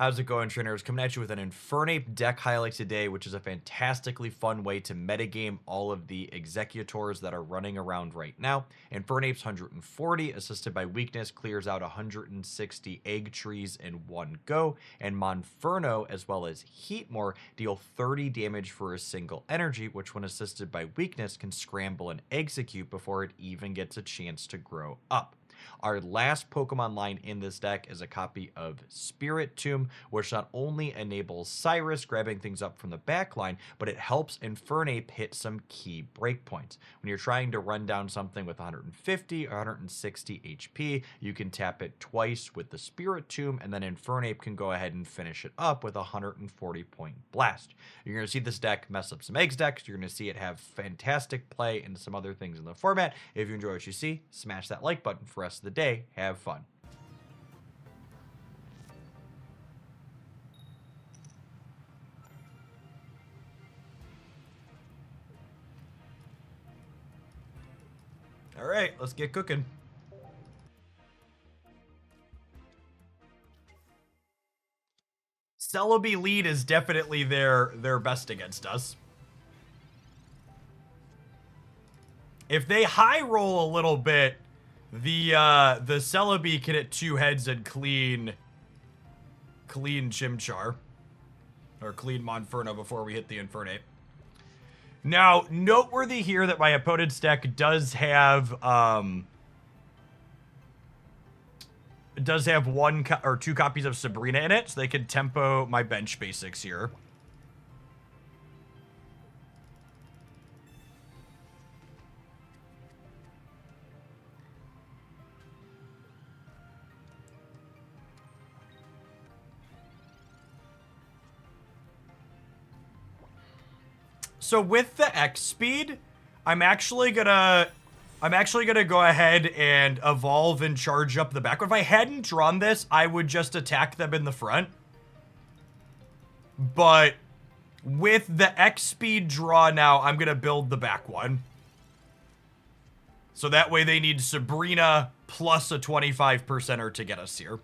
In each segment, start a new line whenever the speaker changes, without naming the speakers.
How's it going, trainers? Coming at you with an Infernape deck highlight today, which is a fantastically fun way to metagame all of the Exeggutors that are running around right now. Infernape's 140, assisted by weakness, clears out 160 egg trees in one go, and Monferno, as well as Heatmore, deal 30 damage for a single energy, which when assisted by weakness can scramble and execute before it even gets a chance to grow up. Our last Pokemon line in this deck is a copy of Spiritomb, which not only enables Cyrus grabbing things up from the back line, but it helps Infernape hit some key breakpoints. When you're trying to run down something with 150 or 160 HP, you can tap it twice with the Spiritomb, and then Infernape can go ahead and finish it up with a 140 point blast. You're going to see this deck mess up some eggs decks. You're going to see it have fantastic play and some other things in the format. If you enjoy what you see, smash that like button for us of the day. Have fun. All right, let's get cooking. Celebi lead is definitely their best against us. If they high roll a little bit, the Celebi can hit two heads and clean Chimchar. Or clean Monferno before we hit the Infernape. Now, noteworthy here that my opponent's deck does have one or two copies of Sabrina in it, so they can tempo my bench basics here. So with the X speed, I'm actually gonna go ahead and evolve and charge up the back. If I hadn't drawn this, I would just attack them in the front. But with the X speed draw now, I'm gonna build the back one. So that way they need Sabrina plus a 25%er to get us here.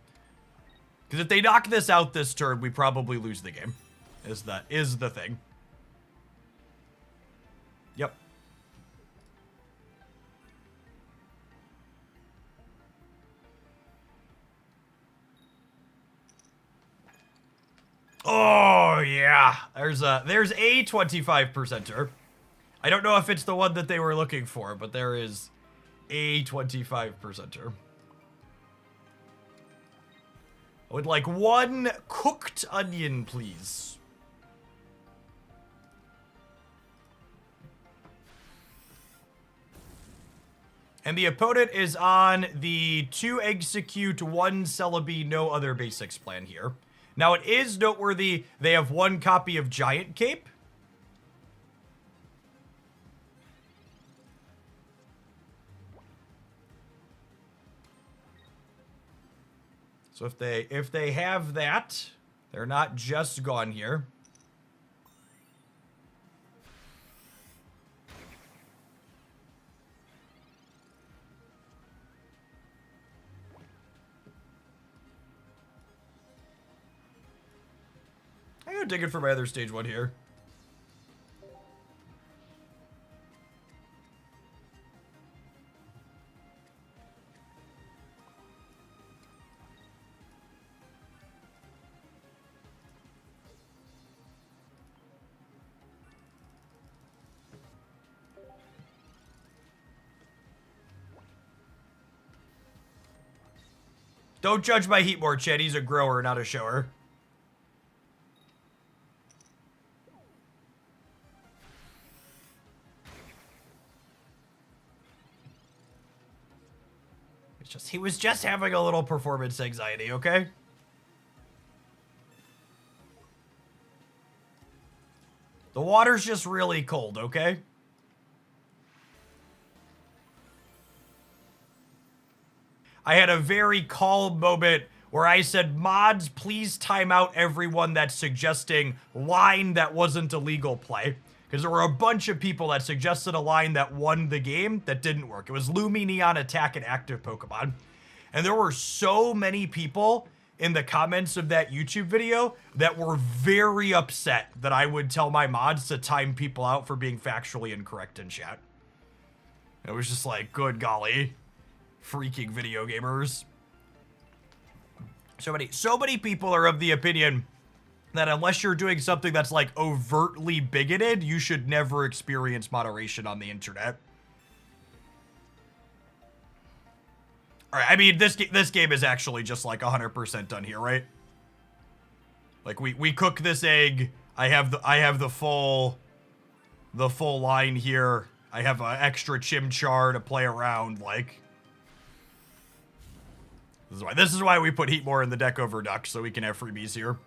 Because if they knock this out this turn, we probably lose the game. Is the thing. Yep. Oh yeah, there's a 25%er. I don't know if it's the one that they were looking for, but there is a 25%er. I would like one cooked onion, please. And the opponent is on the 2 Execute, 1 Celebi, no other basics plan here. Now, it is noteworthy they have 1 copy of Giant Cape. So if they have that, they're not just gone here. I'm gonna dig it for my other stage 1 here. Don't judge my Heatmore, Chad. He's a grower, not a shower. He was just having a little performance anxiety, okay? The water's just really cold, okay? I had a very calm moment where I said, mods, please time out everyone that's suggesting line that wasn't a legal play. Because there were a bunch of people that suggested a line that won the game that didn't work. It was Lumineon Attack and Active Pokemon. And there were so many people in the comments of that YouTube video that were very upset that I would tell my mods to time people out for being factually incorrect in chat. It was just like, good golly, freaking video gamers. So many people are of the opinion that unless you're doing something that's like overtly bigoted, you should never experience moderation on the internet. All right, I mean, this game is actually just like 100% done here, right? Like we cook this egg. I have the full line here. I have an extra chimchar to play around. Like this is why we put Heatmore in the deck over Duck, so we can have freebies here.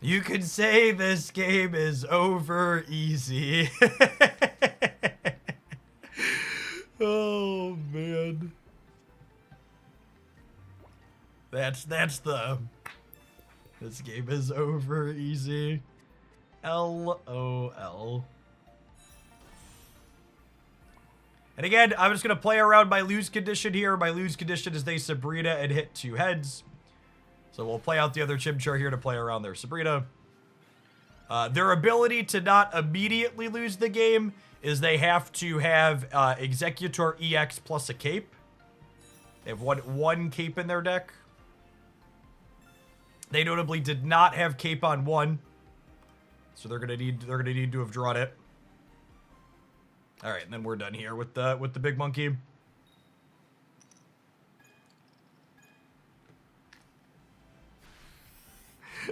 You could say this game is over easy. Oh man. That's the this game is over easy. LOL. And again, I'm just gonna play around my lose condition here. My lose condition is they Sabrina and hit 2 heads. So we'll play out the other Chimchar here to play around their Sabrina. Their ability to not immediately lose the game is they have to have Exeggutor EX plus a cape. They have one cape in their deck. They notably did not have cape on 1, so they're gonna need to have drawn it. All right, and then we're done here with the big monkey.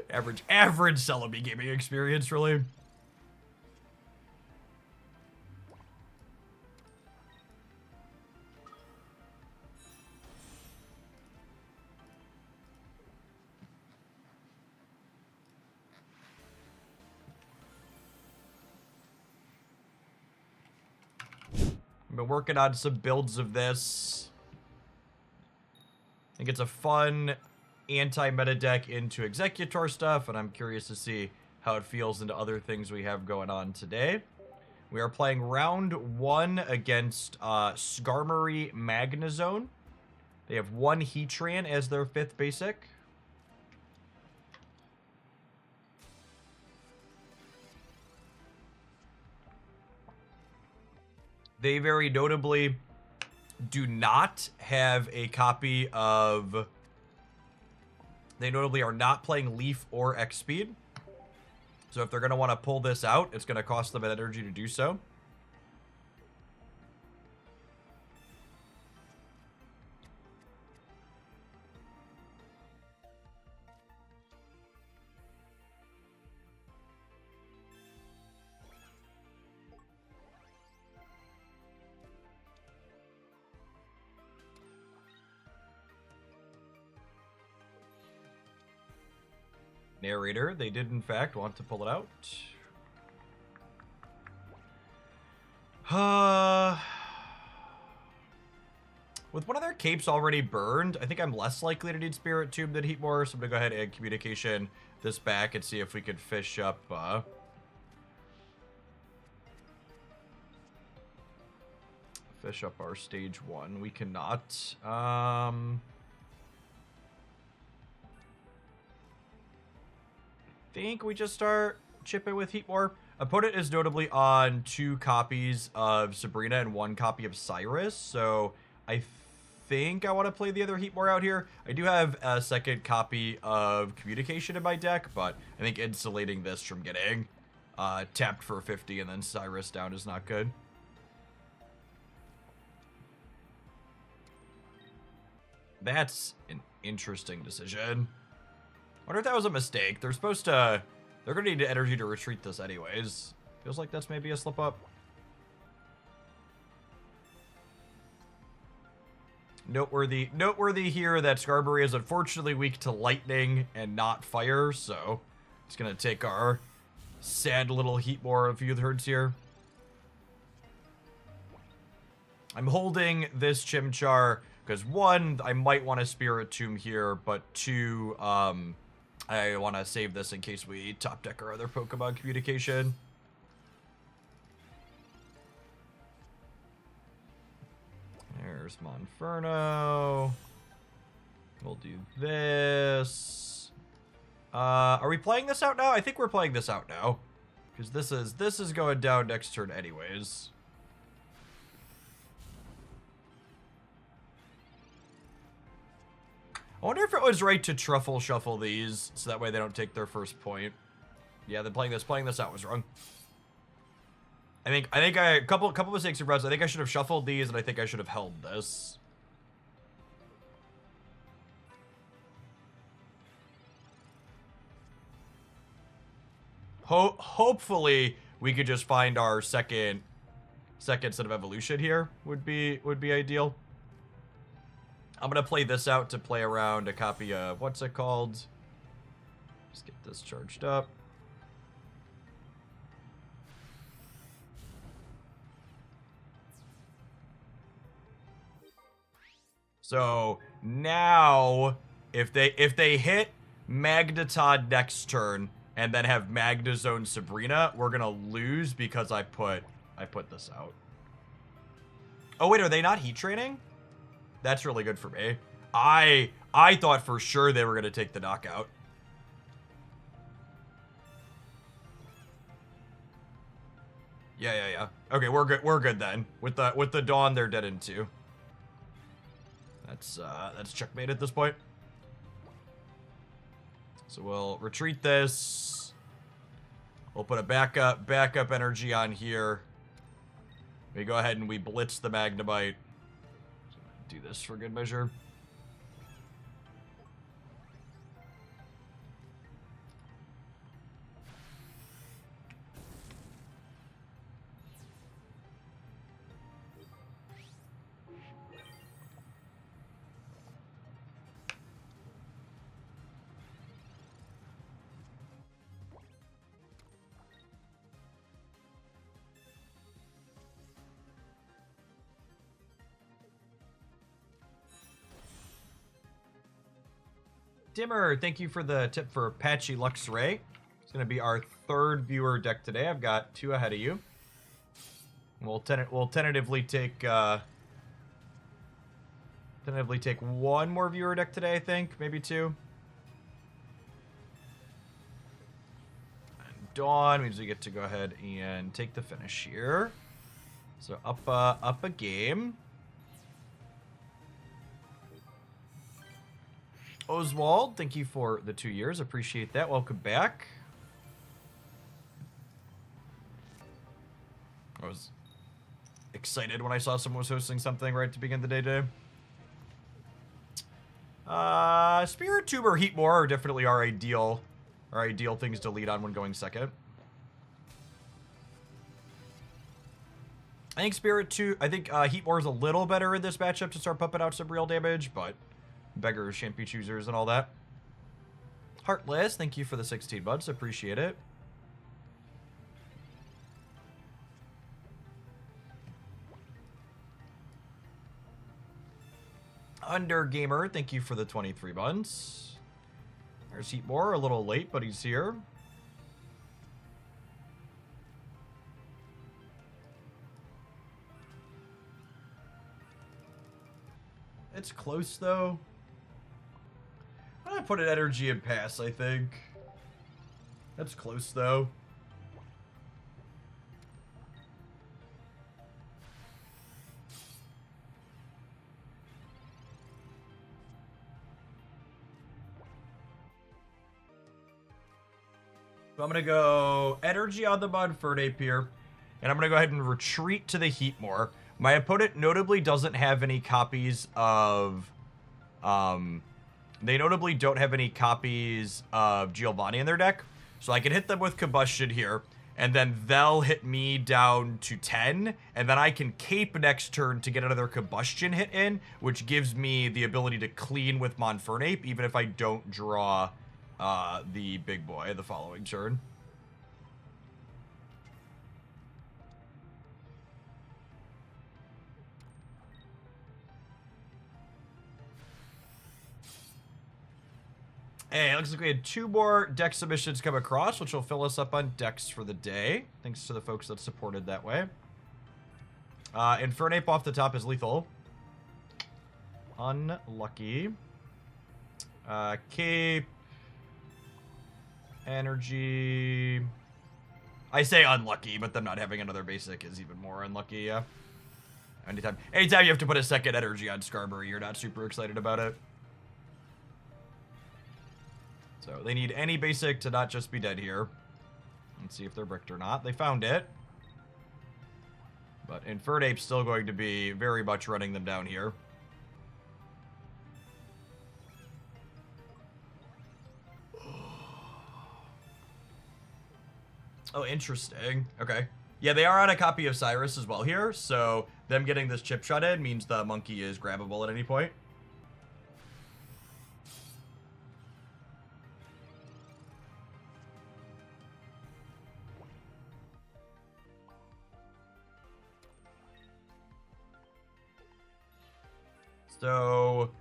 Average Celebi gaming experience, really. I've been working on some builds of this. I think it's a fun anti-meta deck into Exeggutor stuff, and I'm curious to see how it feels into other things we have going on today. We are playing round 1 against Skarmory Magnezone. They have 1 Heatran as their 5th basic. They very notably do not have a copy of... They notably are not playing Leaf or X-Speed. So if they're going to want to pull this out, it's going to cost them an energy to do so. Narrator, they did in fact want to pull it out. With one of their capes already burned, I think I'm less likely to need Spirit Tomb than Heatmore, so I'm gonna go ahead and Communication this back and see if we could fish up our stage 1. We cannot. Think we just start chipping with Heatmore. Opponent is notably on 2 copies of Sabrina and 1 copy of Cyrus, so I think I want to play the other Heatmore out here. I do have a 2nd copy of Communication in my deck, but I think insulating this from getting tapped for 50 and then Cyrus down is not good. That's an interesting decision. I wonder if that was a mistake. They're supposed to... They're going to need energy to retreat this anyways. Feels like that's maybe a slip-up. Noteworthy here that Skarmory is unfortunately weak to lightning and not fire, so it's going to take our sad little Heatmore a few turns here. I'm holding this Chimchar because one, I might want to Spirit Tomb here, but two, I want to save this in case we top deck our other Pokemon communication. There's Monferno. We'll do this. Are we playing this out now? I think we're playing this out now. Because this is going down next turn anyways. I wonder if it was right to truffle shuffle these so that way they don't take their first point. Yeah, then playing this out was wrong. I think a couple mistakes in rows. I think I should have shuffled these, and I think I should have held this. Hopefully we could just find our second set of evolution here. Would be ideal. I'm gonna play this out to play around a copy of what's it called? Just get this charged up. So now, if they hit Magneton next turn and then have Magnezone Sabrina, we're gonna lose because I put this out. Oh wait, are they not heat training? That's really good for me. I thought for sure they were gonna take the knockout. Yeah. Okay, we're good then. With the Dawn, they're dead in 2. That's checkmate at this point. So we'll retreat this. We'll put a backup energy on here. We go ahead and we blitz the Magnemite. Do this for good measure. Dimmer, thank you for the tip for Patchy Luxray. It's going to be our 3rd viewer deck today. I've got 2 ahead of you. We'll tentatively take 1 more viewer deck today, I think. Maybe 2. And Dawn means we get to go ahead and take the finish here. So up a game. Oswald, thank you for the 2 years. Appreciate that. Welcome back. I was excited when I saw someone was hosting something right to begin the day today. Spirit Tube or Heatmore are definitely our ideal things to lead on when going second. I think Heatmore is a little better in this matchup to start pumping out some real damage, but beggars shan't be choosers and all that. Heartless, thank you for the 16 months. Appreciate it. Undergamer, thank you for the 23 months. There's Heatmore, a little late, but he's here. It's close, though. I'm gonna put an energy in pass, I think. That's close, though. So I'm gonna go energy on the Infernape here, and I'm gonna go ahead and retreat to the Heatmore. My opponent notably doesn't have any copies of, they notably don't have any copies of Giovanni in their deck, so I can hit them with Combustion here, and then they'll hit me down to 10, and then I can cape next turn to get another Combustion hit in, which gives me the ability to clean with Monfernape, even if I don't draw the big boy the following turn. Hey, looks like we had 2 more deck submissions come across, which will fill us up on decks for the day. Thanks to the folks that supported that way. Infernape off the top is lethal. Unlucky. Cape. Energy. I say unlucky, but them not having another basic is even more unlucky, yeah. Anytime you have to put a second energy on Skarmory, you're not super excited about it. So they need any basic to not just be dead here. Let's see if they're bricked or not. They found it. But Infernape's still going to be very much running them down here. Oh, interesting. Okay. Yeah, they are on a copy of Cyrus as well here, so them getting this chip shot in means the monkey is grabbable at any point. So,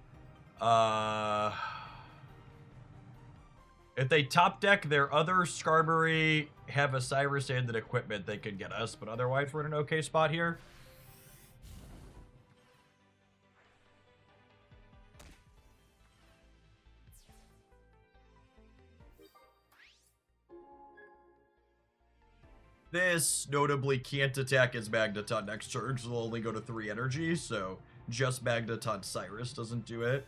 if they top deck their other Skarmory, have a Cyrus and an equipment, they could get us, but otherwise we're in an okay spot here. This notably can't attack as Magneton next turn, because it'll only go to 3 energy, so just Magneton Cyrus doesn't do it.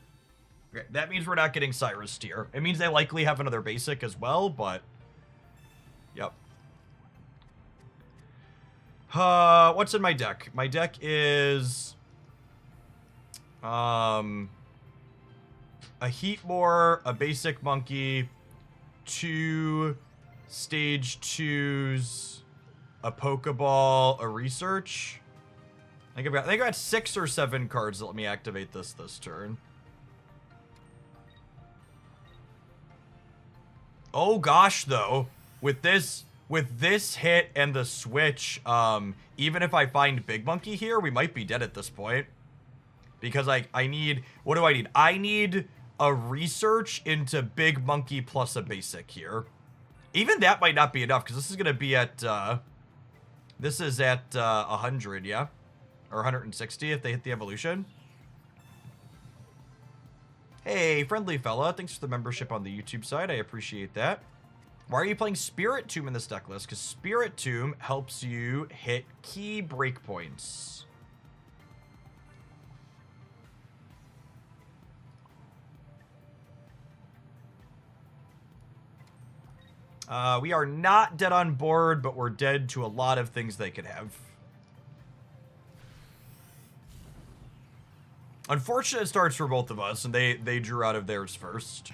Okay, that means we're not getting Cyrus tier. It means they likely have another basic as well, but... Yep. What's in my deck? My deck is... a Heatmore, a basic monkey, 2 stage 2s, a Pokeball, a research. I think I've got 6 or 7 cards that let me activate this turn. Oh gosh, though, with this hit and the switch, even if I find Big Monkey here, we might be dead at this point. Because I need, what do I need? I need a research into Big Monkey plus a basic here. Even that might not be enough, because this is going to be at, this is at 100, yeah? Or 160 if they hit the evolution. Hey, friendly fella, thanks for the membership on the YouTube side. I appreciate that. Why are you playing Spirit Tomb in this deck list? Because Spirit Tomb helps you hit key breakpoints. We are not dead on board, but we're dead to a lot of things they could have. Unfortunate starts for both of us, and they drew out of theirs first.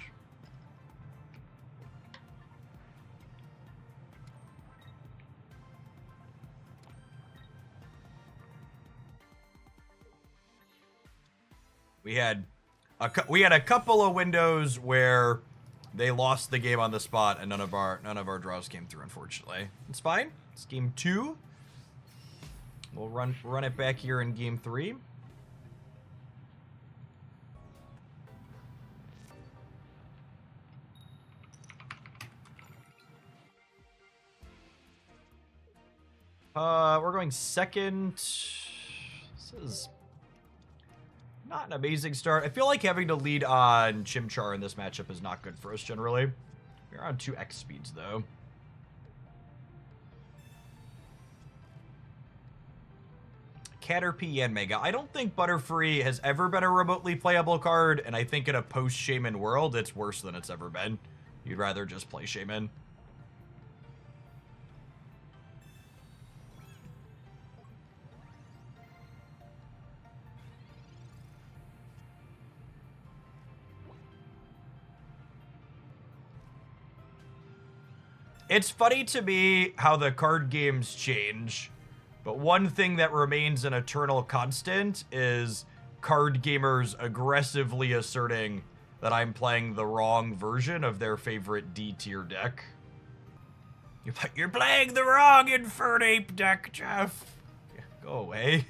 We had a couple of windows where they lost the game on the spot, and none of our draws came through, unfortunately. It's fine. It's game 2. We'll run it back here in game 3. We're going second. This is not an amazing start. I feel like having to lead on Chimchar in this matchup is not good for us generally. We're on 2x speeds though. Caterpie and Mega. I don't think Butterfree has ever been a remotely playable card, and I think in a post-Shaman world, it's worse than it's ever been. You'd rather just play Shaman. It's funny to me how the card games change, but one thing that remains an eternal constant is card gamers aggressively asserting that I'm playing the wrong version of their favorite D-tier deck. You're playing the wrong Infernape deck, Jeff. Yeah, go away.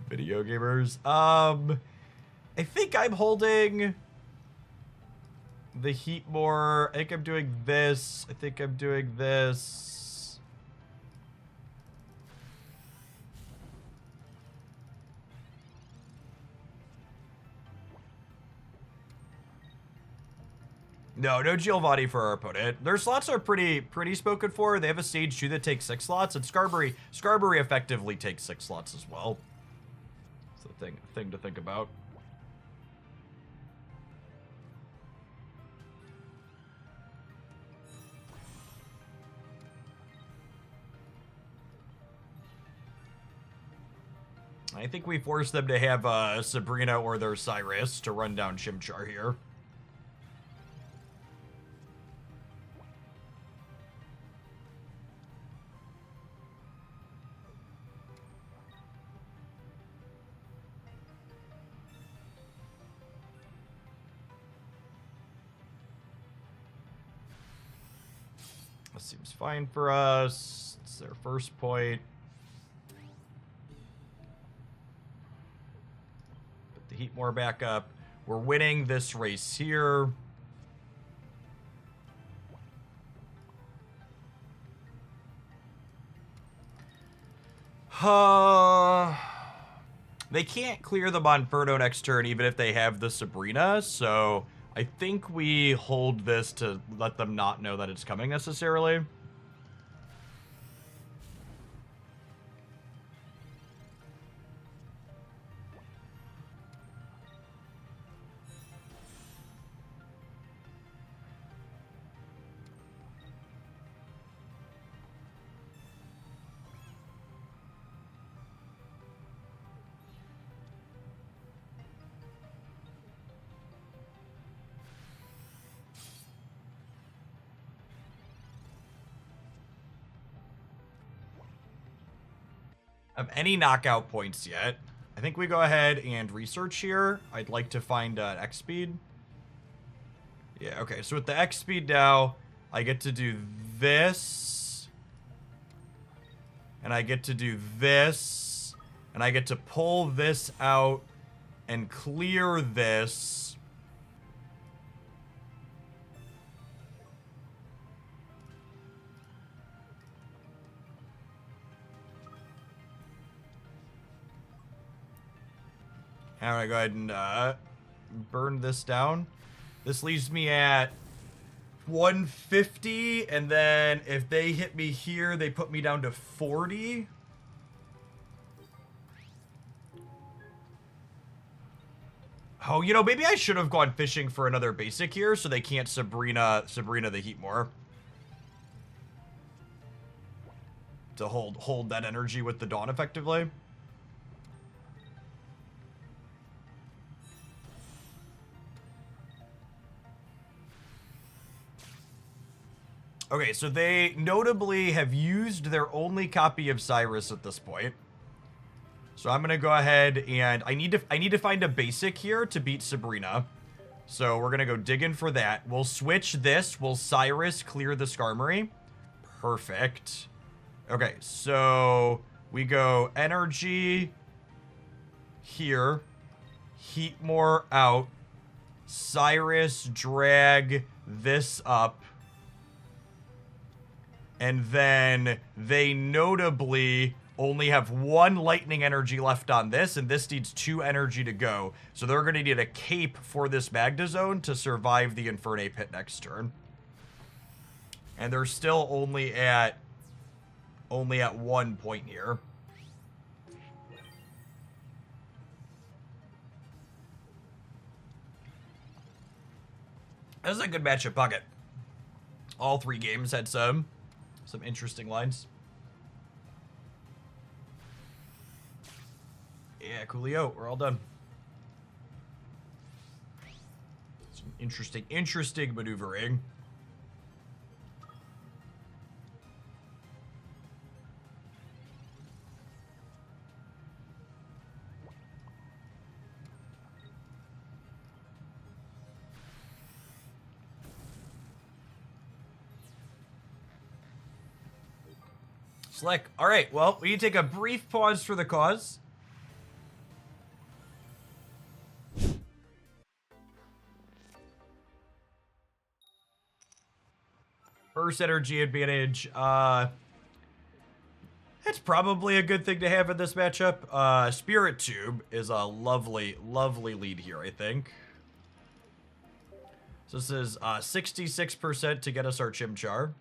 Video gamers. I think I'm holding... the heat more. I think I'm doing this. I think I'm doing this. No Giovanni for our opponent. Their slots are pretty spoken for. They have a stage 2 that takes 6 slots, and Skarmory effectively takes 6 slots as well. It's a thing to think about. I think we forced them to have Sabrina or their Cyrus to run down Chimchar here. That seems fine for us. It's their first point. Heat more back up. We're winning this race here. They can't clear the Monferno next turn even if they have the Sabrina, so I think we hold this to let them not know that it's coming necessarily. Have any knockout points yet. I think we go ahead and research here. I'd like to find X speed. Yeah, okay, so with the X speed now, I get to do this. And I get to do this. And I get to pull this out and clear this. I'm gonna go ahead and burn this down. This leaves me at 150, and then if they hit me here, they put me down to 40. Oh, you know, maybe I should have gone fishing for another basic here so they can't Sabrina the heat more. To hold that energy with the Dawn effectively. Okay, so they notably have used their only copy of Cyrus at this point. So I'm gonna go ahead and I need to find a basic here to beat Sabrina. So we're gonna go digging for that. We'll switch this. We'll Cyrus clear the Skarmory. Perfect. Okay, so we go energy here. Heatmore out. Cyrus drag this up. And then they notably only have 1 lightning energy left on this, and this needs 2 energy to go. So they're going to need a cape for this Magda Zone to survive the Infernape hit next turn. And they're still only at 1 point here. This is a good matchup, Pocket. All 3 games had some interesting lines. Yeah, coolio. We're all done. Some interesting maneuvering. Slick. All right, well, we can take a brief pause for the cause. Burst energy advantage. It's probably a good thing to have in this matchup. Spirit Tube is a lovely, lovely lead here, I think. So this is 66% to get us our Chimchar.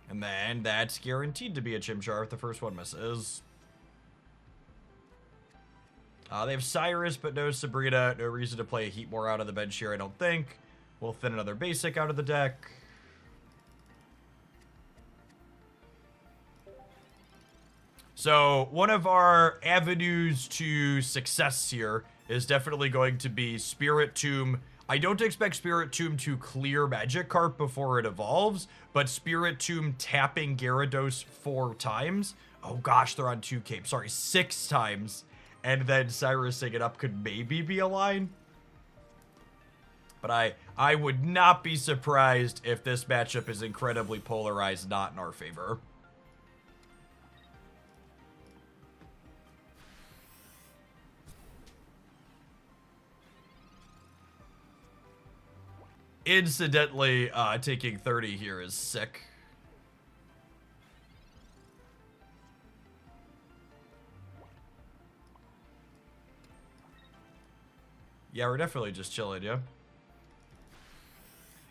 And then that's guaranteed to be a Chimchar if the first one misses. They have Cyrus, but no Sabrina. No reason to play a Heatmore out of the bench here, I don't think. We'll thin another basic out of the deck. So one of our avenues to success here is definitely going to be Spirit Tomb. I don't expect Spirit Tomb to clear Magikarp before it evolves, but Spirit Tomb tapping Gyarados 4 times. Oh gosh, they're on 2 capes. Sorry, 6 times. And then Cyrusing it up could maybe be a line. But I would not be surprised if this matchup is incredibly polarized, not in our favor. Incidentally, taking 30 here is sick. Yeah, we're definitely just chilling, yeah.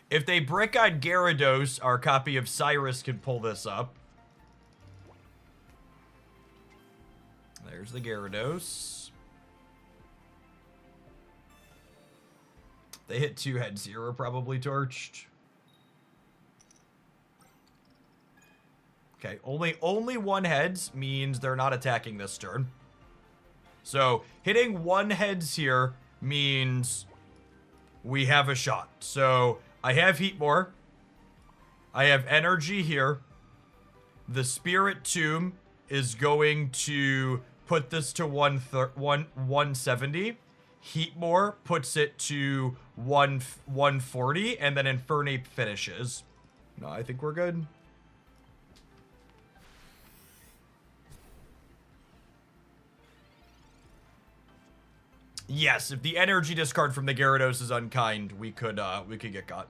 If they brick on Gyarados, our copy of Cyrus can pull this up. There's the Gyarados. They hit 2 head 0, probably torched. Okay, only 1 heads means they're not attacking this turn. So hitting 1 heads here means we have a shot. So I have Heatmore. I have energy here. The Spirit Tomb is going to put this to 170. Heatmore puts it to 140, and then Infernape finishes. No, I think we're good. Yes, if the energy discard from the Gyarados is unkind, we could get got.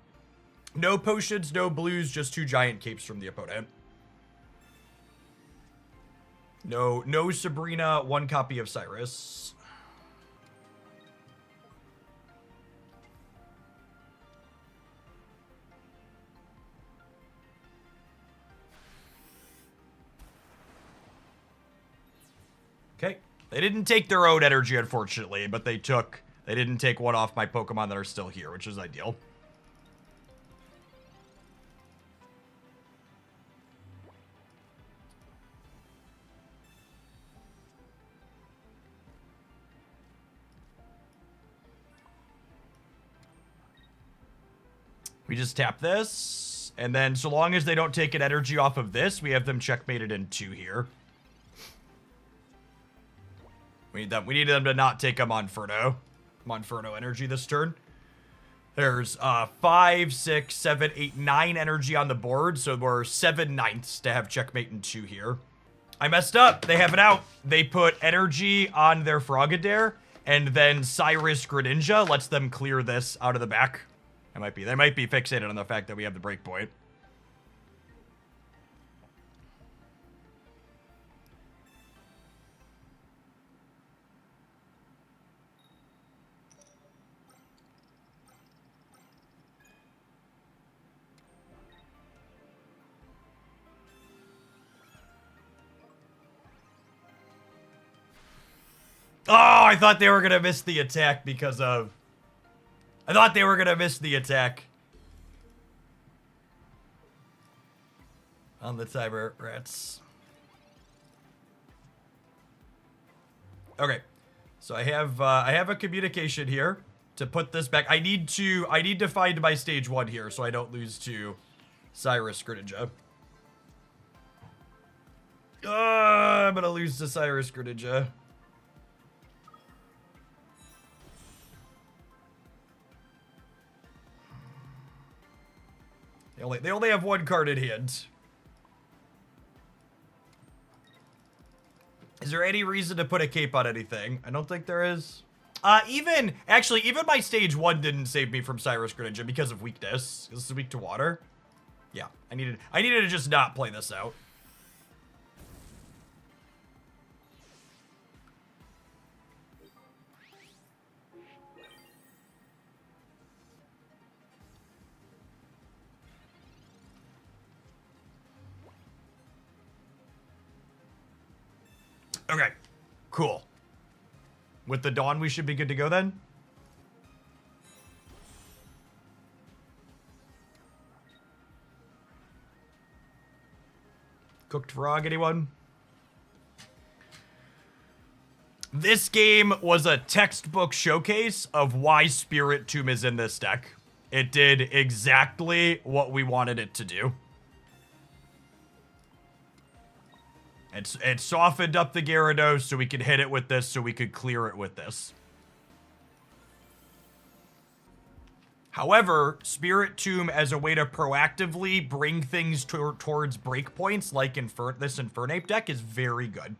No potions, no blues, just 2 giant capes from the opponent. No Sabrina, 1 copy of Cyrus. Okay. They didn't take their own energy, unfortunately, but they didn't take 1 off my Pokemon that are still here, which is ideal. We just tap this, and then so long as they don't take an energy off of this, we have them checkmated in 2 here. We need them to not take a Monferno energy this turn. There's 5, 6, 7, 8, 9 energy on the board, so we're 7/9 to have checkmate in 2 here. I messed up. They have it out. They put energy on their Frogadier, and then Cyrus Greninja lets them clear this out of the back. They might be fixated on the fact that we have the breakpoint. Oh, I thought they were going to miss the attack because of... I thought they were going to miss the attack. On the timer, rats. Okay. So I have a communication here to put this back. I need to find my stage 1 here so I don't lose to Cyrus Greninja. I'm going to lose to Cyrus Greninja. They only have 1 card in hand. Is there any reason to put a cape on anything? I don't think there is. Even my stage 1 didn't save me from Cyrus Greninja because of weakness. This is weak to water. Yeah, I needed to just not play this out. Okay, cool. With the Dawn, we should be good to go then? Cooked frog, anyone? This game was a textbook showcase of why Spirit Tomb is in this deck. It did exactly what we wanted it to do. It softened up the Gyarados so we could hit it with this, so we could clear it with this. However, Spirit Tomb as a way to proactively bring things towards breakpoints like this Infernape deck is very good.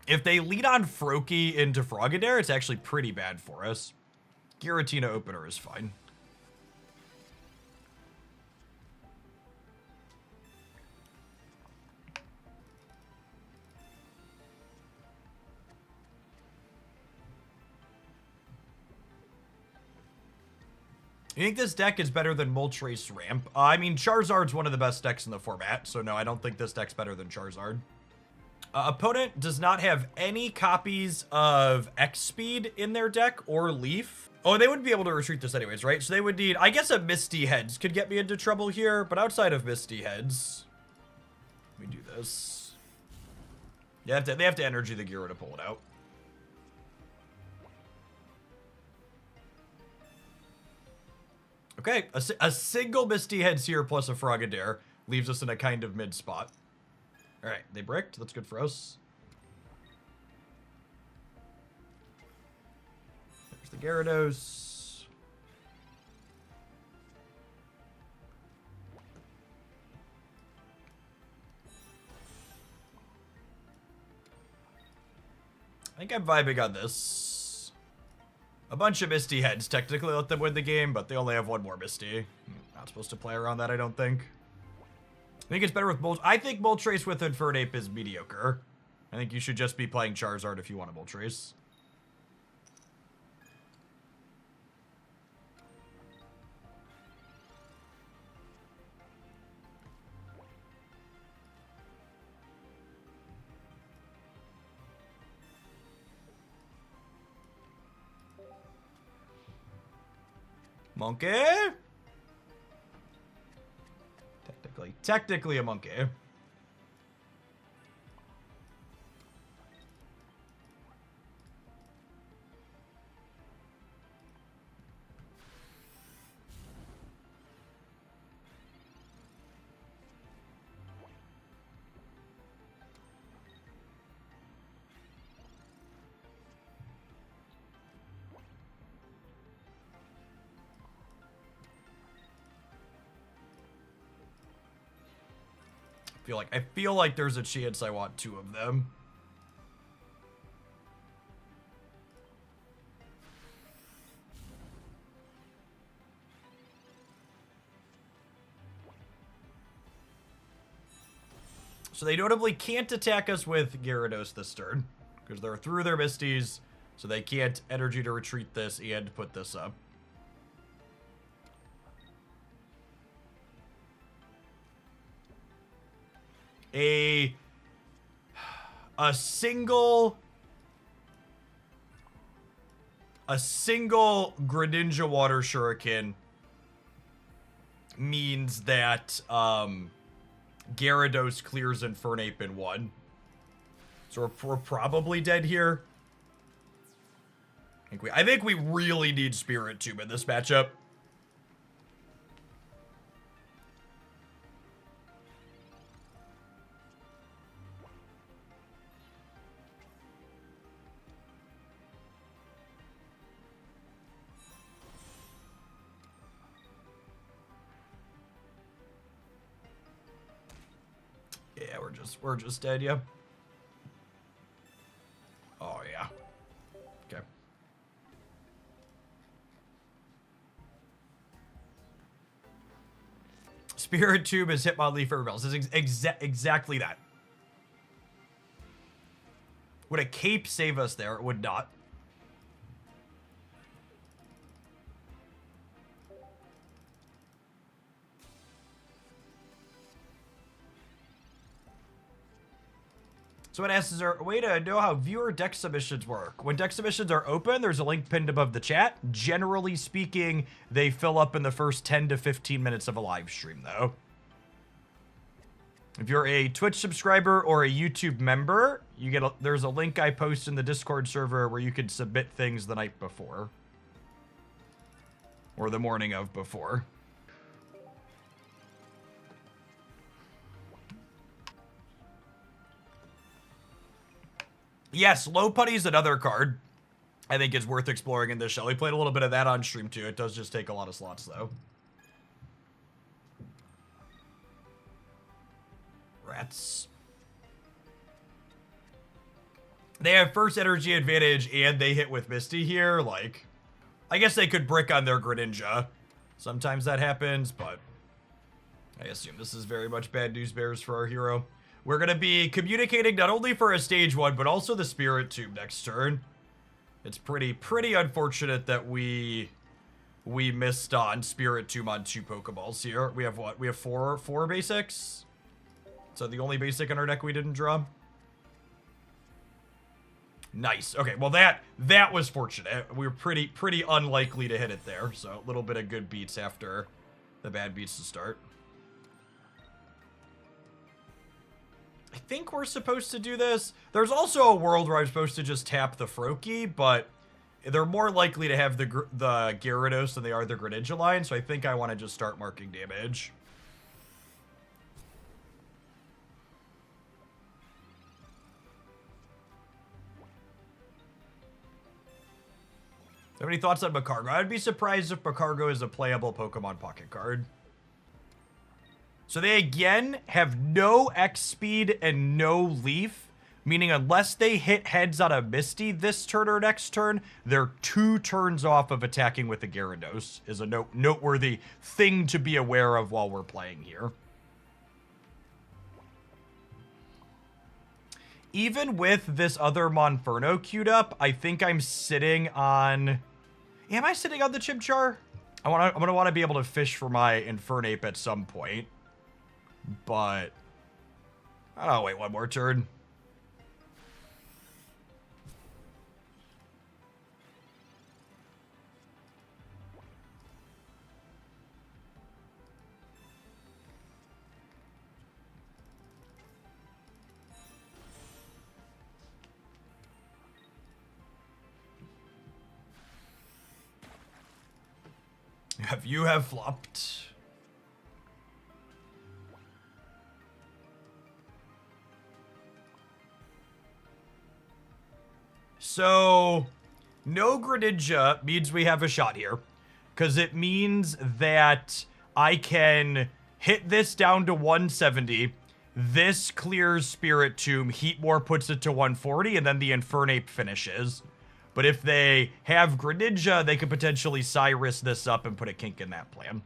If they lead on Froakie into Frogadair, it's actually pretty bad for us. Giratina opener is fine. You think this deck is better than Moltres Ramp? I mean, Charizard's one of the best decks in the format, so no, I don't think this deck's better than Charizard. Opponent does not have any copies of X-Speed in their deck or Leaf. Oh, they wouldn't be able to retreat this anyways, right? So they would need, I guess a Misty Heads could get me into trouble here, but outside of Misty Heads, let me do this. Yeah, they have to energy the Gyro to pull it out. Okay, a single Misty Heads here plus a Frogadair leaves us in a kind of mid spot. All right, they bricked. That's good for us. There's the Gyarados. I think I'm vibing on this. A bunch of Misty Heads technically let them win the game, but they only have one more Misty. Not supposed to play around that, I don't think. I think it's better with I think Moltres with Infernape is mediocre. I think you should just be playing Charizard if you want a Moltres. Monkey? Technically a monkey. I feel like there's a chance I want two of them. So they notably can't attack us with Gyarados this turn, because they're through their Misties, so they can't energy to retreat this and put this up. A single Greninja Water Shuriken means that Gyarados clears Infernape in one. So we're probably dead here. I think we really need Spirit Tomb in this matchup. Yeah, we're just dead, yeah. Oh yeah. Okay. Spirit Tube is Hitmonlee for rebels. Is exactly that. Would a cape save us there? It would not. So it asks, is there a way to know how viewer deck submissions work? When deck submissions are open, there's a link pinned above the chat. Generally speaking, they fill up in the first 10 to 15 minutes of a live stream, though. If you're a Twitch subscriber or a YouTube member, you get there's a link I post in the Discord server where you can submit things the night before. Or the morning of before. Yes, Low Putty's another card I think is worth exploring in this show. We played a little bit of that on stream too. It does just take a lot of slots though. Rats. They have first energy advantage and they hit with Misty here. Like, I guess they could brick on their Greninja. Sometimes that happens, but I assume this is very much bad news bears for our hero. We're going to be communicating not only for a stage 1, but also the Spirit Tube next turn. It's pretty unfortunate that we missed on Spirit Tube on 2 Pokeballs here. We have what? We have four basics? So the only basic in our deck we didn't draw? Nice. Okay, well that was fortunate. We were pretty unlikely to hit it there. So a little bit of good beats after the bad beats to start. I think we're supposed to do this. There's also a world where I'm supposed to just tap the Froakie, but they're more likely to have the Gyarados than they are the Greninja line, so I think I want to just start marking damage. Have any thoughts on Macargo? I'd be surprised if Macargo is a playable Pokemon Pocket card. So they again have no X speed and no leaf, meaning unless they hit heads on a Misty this turn or next turn, they're 2 turns off of attacking with the Gyarados, is a noteworthy thing to be aware of while we're playing here. Even with this other Monferno queued up, I think I'm sitting on... Am I sitting on the Chimchar? I'm gonna want to be able to fish for my Infernape at some point. But... I'll wait one more turn. You have flopped. So, no Greninja means we have a shot here. Because it means that I can hit this down to 170. This clears Spirit Tomb. Heatmore puts it to 140. And then the Infernape finishes. But if they have Greninja, they could potentially Cyrus this up and put a kink in that plan.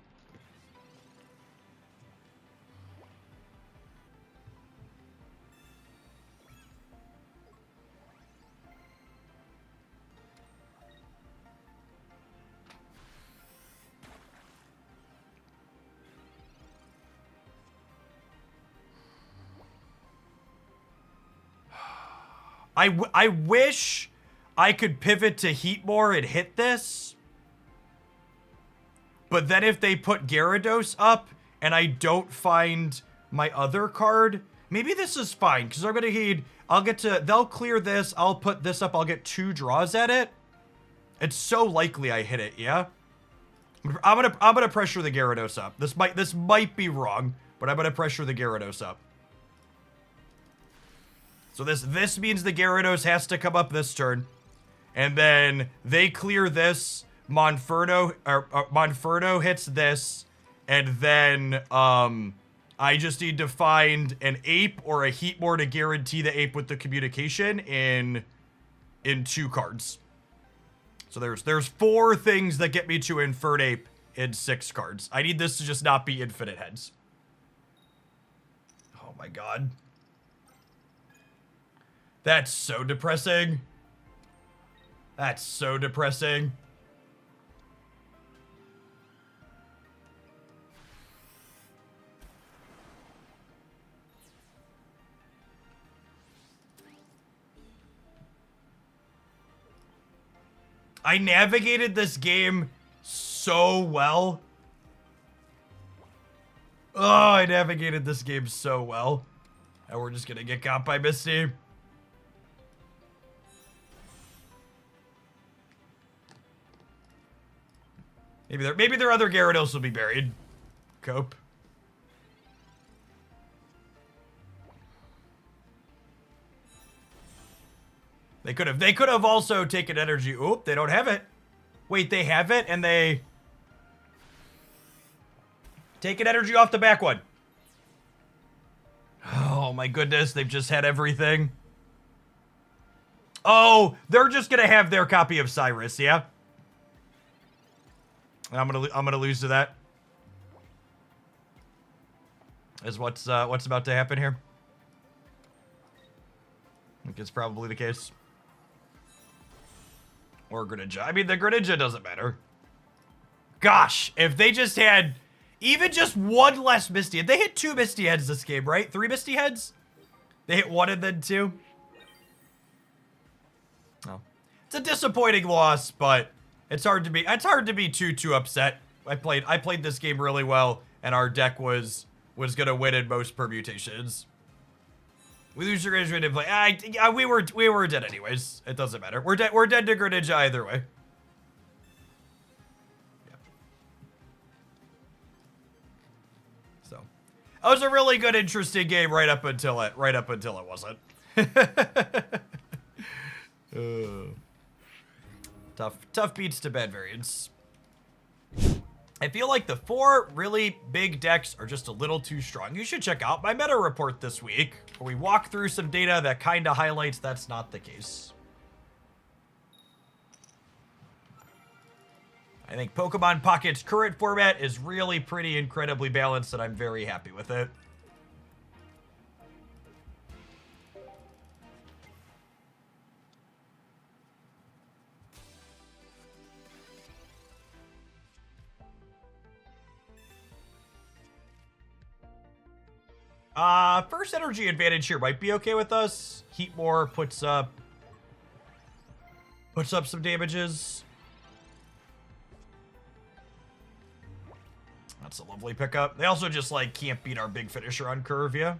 I wish I could pivot to Heatmore and hit this. But then if they put Gyarados up and I don't find my other card, maybe this is fine because I'm gonna need. They'll clear this. I'll put this up. I'll get 2 draws at it. It's so likely I hit it. Yeah. I'm gonna pressure the Gyarados up. This might be wrong, but I'm gonna pressure the Gyarados up. So this means the Gyarados has to come up this turn. And then they clear this. Monferno hits this. And then I just need to find an ape or a Heatmore to guarantee the ape with the communication in 2 cards. So there's 4 things that get me to Infernape in 6 cards. I need this to just not be infinite heads. Oh my god. That's so depressing. That's so depressing. I navigated this game so well. Oh, I navigated this game so well. And we're just gonna get caught by Misty. Maybe their other Gyarados will be buried. Cope. They could have also taken energy. Oop, they don't have it. Wait, they have it and they taken energy off the back one. Oh my goodness, they've just had everything. Oh, they're just gonna have their copy of Cyrus, yeah? I'm gonna lose to that. Is what's about to happen here. I think it's probably the case. Or Greninja. I mean, the Greninja doesn't matter. Gosh, if they just had even just 1 less Misty. They hit 2 Misty Heads this game, right? 3 Misty Heads? They hit 1 and then 2. Oh. It's a disappointing loss, but it's hard to be too upset. I played this game really well, and our deck was gonna win in most permutations. We lose your Greninja to play. We were dead anyways. It doesn't matter. We're dead to Greninja either way. Yeah. So, that was a really good, interesting game right up until it wasn't. Tough beats to bad variants. I feel like the 4 really big decks are just a little too strong. You should check out my meta report this week, where we walk through some data that kind of highlights that's not the case. I think Pokemon Pocket's current format is really pretty incredibly balanced, and I'm very happy with it. First energy advantage here might be okay with us. Heatmore puts up some damages. That's a lovely pickup. They also just, like, can't beat our big finisher on curve, yeah?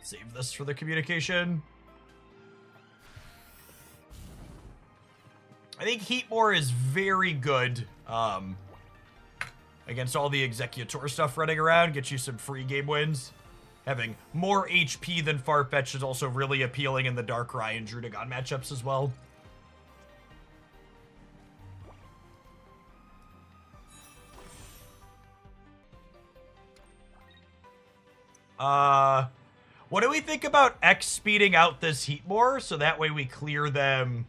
Save this for the communication. I think Heatmore is very good against all the Exeggutor stuff running around. Get you some free game wins. Having more HP than Farfetch is also really appealing in the Darkrai and Drudagon matchups as well. What do we think about X speeding out this Heatmore so that way we clear them?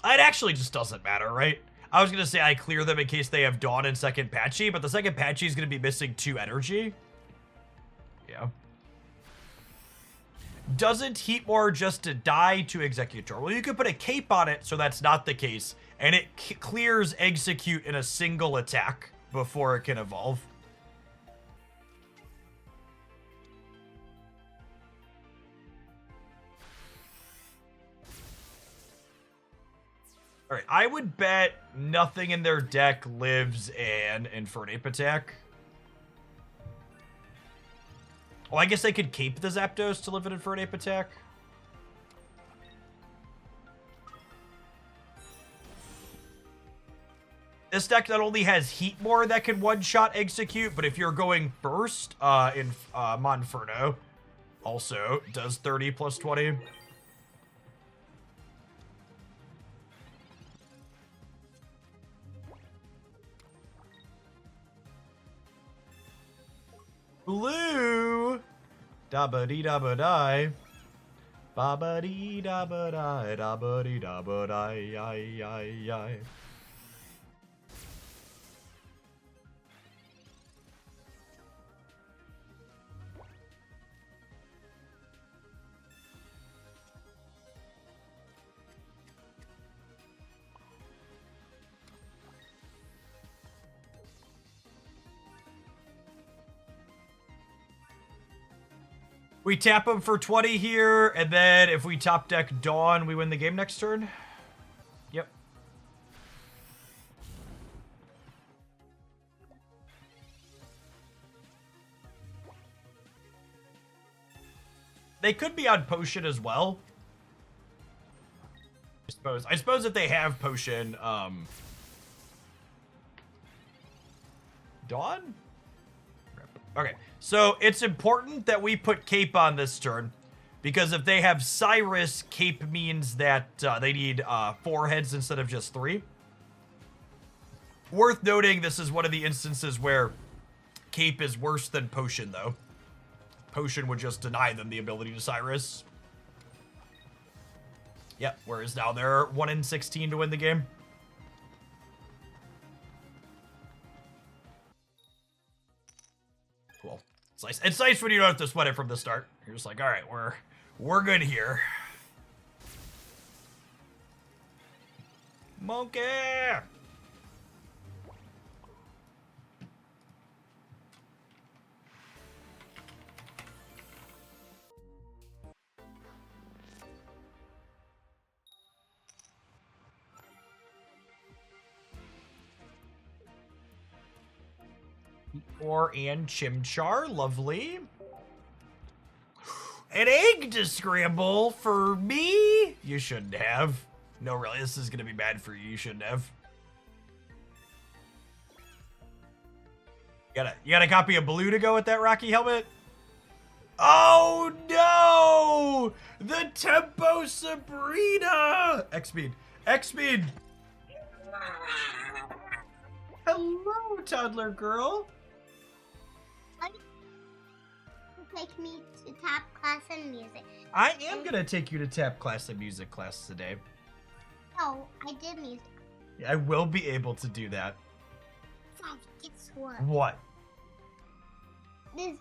It actually just doesn't matter, right? I was going to say I clear them in case they have Dawn and second Patchy, but the second Patchy is going to be missing 2 energy. Yeah. Doesn't Heatmore just die to Exeggutor? Well, you could put a cape on it so that's not the case, and it clears Execute in a single attack before it can evolve. All right, I would bet nothing in their deck lives an Infernape attack. Oh, I guess they could cape the Zapdos to live an Infernape attack. This deck not only has Heatmore that can one-shot Execute, but if you're going first in Monferno, Also does 30 plus 20. Blue! Da-ba-dee-da-ba-die. Ba-ba-dee-da-ba-die, da-ba-dee-da-ba-die, We tap him for 20 here, and then if we top deck Dawn, we win the game next turn. Yep. They could be on Potion as well. I suppose if they have Potion, Dawn? Okay, so it's important that we put Cape on this turn, because if they have Cyrus, Cape means that they need 4 heads instead of just 3. Worth noting, this is one of the instances where Cape is worse than Potion, though. Potion would just deny them the ability to Cyrus. Yep, whereas now they're 1 in 16 to win the game. Cool. It's nice. It's nice when you don't have to sweat it from the start. You're just like, all right, we're good here. Monkey! And Chimchar, lovely. An egg to scramble for me? You shouldn't have. No, really, this is gonna be bad for you. You shouldn't have. You got a copy of Blue to go with that Rocky helmet? Oh no! The Tempo Sabrina! X-Speed. X-Speed! Hello, toddler girl.
Take me to tap class in music.
I am gonna take you to tap class and music class today.
No, I did music.
I will be able to do that.
Guess what?
What?
There's a new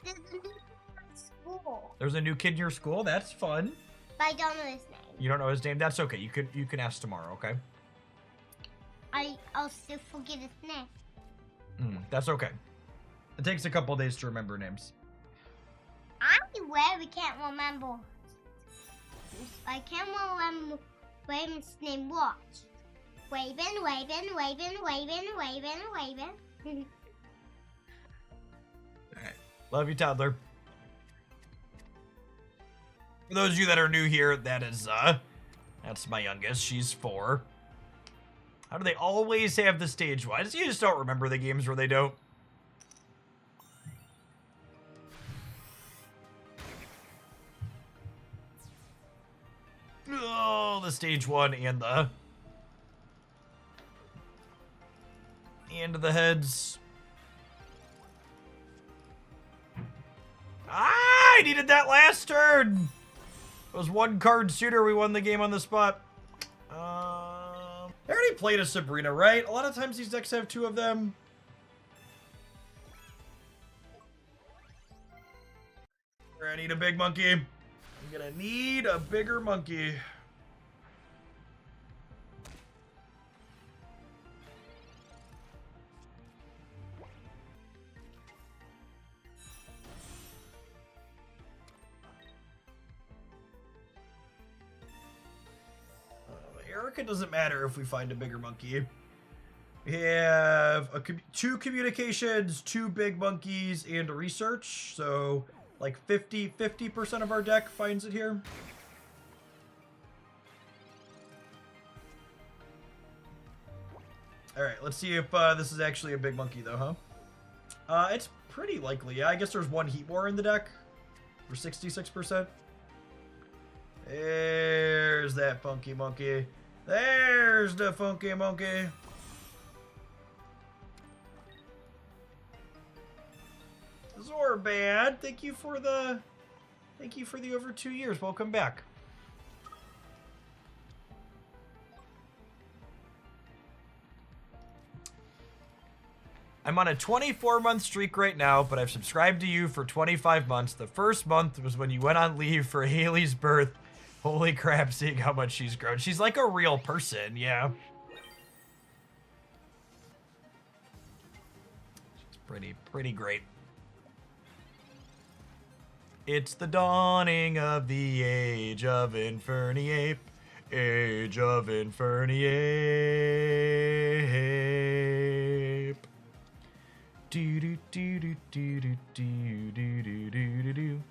kid in school.
There's a new kid in your school? That's fun.
But I don't know his name.
You don't know his name? That's okay. You can ask tomorrow, okay?
I'll still forget his name.
That's okay. It takes a couple days to remember names.
I really can't remember. I can't remember Raven's name. Watch. Raven.
Alright. Love you, toddler. For those of you that are new here, that's my youngest. She's 4. How do they always have the stage wise? You just don't remember the games where they don't. Oh, the stage 1 and the heads. I needed that last turn. It was 1 card sooner. We won the game on the spot. I already played a Sabrina, right? A lot of times these decks have 2 of them. I need a big monkey. I'm gonna need a bigger monkey. Erica doesn't matter if we find a bigger monkey. We have 2 communications, 2 big monkeys, and a research. So like 50% of our deck finds it here. Alright, let's see if this is actually a big monkey though, huh? It's pretty likely. Yeah, I guess there's 1 Heat War in the deck. for 66%. There's that funky monkey. There's the funky monkey. Zorbad, thank you for the over 2 years. Welcome back. I'm on a 24-month streak right now, but I've subscribed to you for 25 months. The first month was when you went on leave for Haley's birth. Holy crap, seeing how much she's grown. She's like a real person, yeah. She's pretty great. It's the dawning of the age of Infernape. Age of Infernape. Do do do do do do do do do do do.